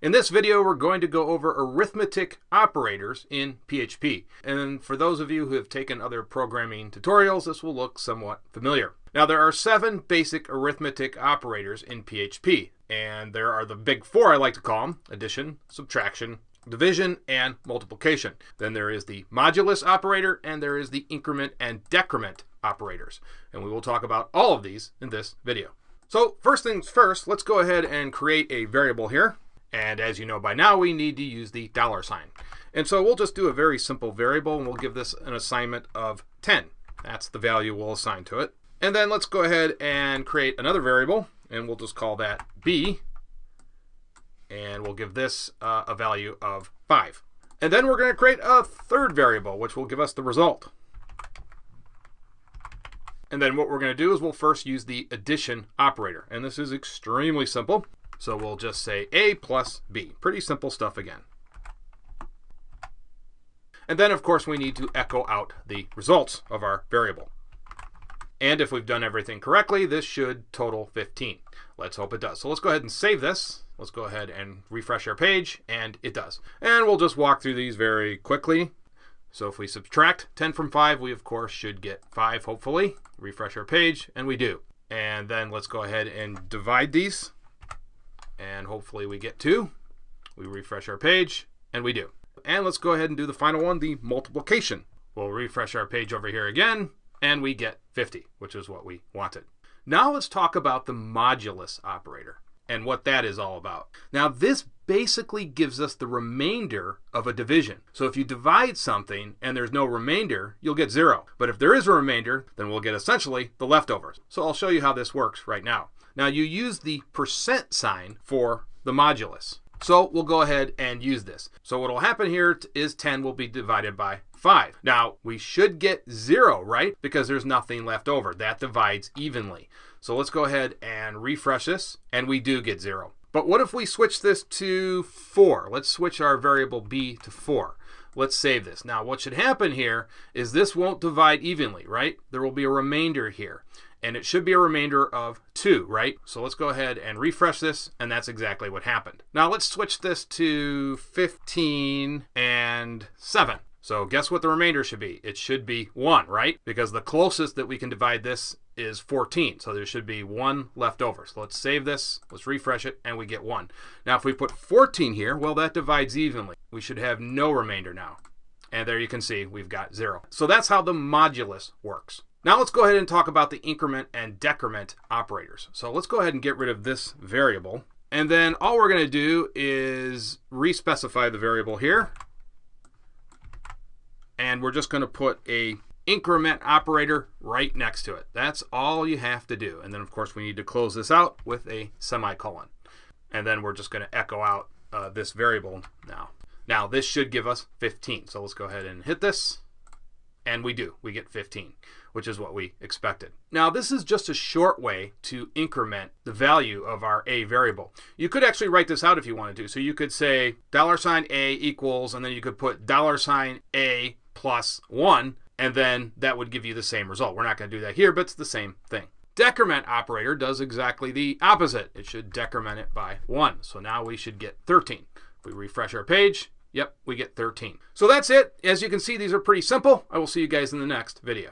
In this video, we're going to go over arithmetic operators in PHP. And for those of you who have taken other programming tutorials, this will look somewhat familiar. Now, there are 7 basic arithmetic operators in PHP. And there are the big 4, I like to call them: addition, subtraction, division, and multiplication. Then there is the modulus operator, and there is the increment and decrement operators. And we will talk about all of these in this video. So first things first, let's go ahead and create a variable here. And as you know by now, we need to use the $sign. And so we'll just do a very simple variable, and we'll give this an assignment of 10. That's the value we'll assign to it. And then let's go ahead and create another variable, and we'll just call that b. And we'll give this a value of 5. And then we're going to create a third variable, which will give us the result. And then what we're going to do is we'll first use the addition operator. And this is extremely simple. So we'll just say a plus b. Pretty simple stuff again. And then, of course, we need to echo out the results of our variable. And if we've done everything correctly, this should total 15. Let's hope it does. So let's go ahead and save this. Let's go ahead and refresh our page, and it does. And we'll just walk through these very quickly. So if we subtract 10 from 5, we of course should get 5, hopefully. Refresh our page, and we do. And then let's go ahead and divide these. And hopefully we get 2. We refresh our page, and we do. And let's go ahead and do the final one, the multiplication. We'll refresh our page over here again, and we get 50, which is what we wanted. Now let's talk about the modulus operator and what that is all about. Now this basically gives us the remainder of a division. So if you divide something and there's no remainder, you'll get 0. But if there is a remainder, then we'll get essentially the leftovers. So I'll show you how this works right now. Now you use the % sign for the modulus. So we'll go ahead and use this. So what will happen here is 10 will be divided by 5. Now we should get 0, right? Because there's nothing left over. That divides evenly. So let's go ahead and refresh this, and we do get 0. But what if we switch this to 4? Let's switch our variable b to 4. Let's save this. Now what should happen here is this won't divide evenly, right? There will be a remainder here. And it should be a remainder of 2, right? So let's go ahead and refresh this, and that's exactly what happened. Now let's switch this to 15 and 7. So guess what the remainder should be? It should be 1, right? Because the closest that we can divide this is 14. So there should be 1 left over. So let's save this, let's refresh it, and we get 1. Now if we put 14 here, well, that divides evenly. We should have no remainder now. And there you can see we've got 0. So that's how the modulus works. Now let's go ahead and talk about the increment and decrement operators. So let's go ahead and get rid of this variable. And then all we're going to do is re-specify the variable here. And we're just going to put a increment operator right next to it. That's all you have to do. And then of course we need to close this out with a semicolon. And then we're just going to echo out this variable now. Now this should give us 15. So let's go ahead and hit this. And we do. We get 15, which is what we expected. Now this is just a short way to increment the value of our a variable. You could actually write this out if you wanted to. So you could say $a equals, and then you could put $a plus 1, and then that would give you the same result. We're not going to do that here, but it's the same thing. Decrement operator does exactly the opposite. It should decrement it by 1. So now we should get 13. If we refresh our page, yep, we get 13. So that's it. As you can see, these are pretty simple. I will see you guys in the next video.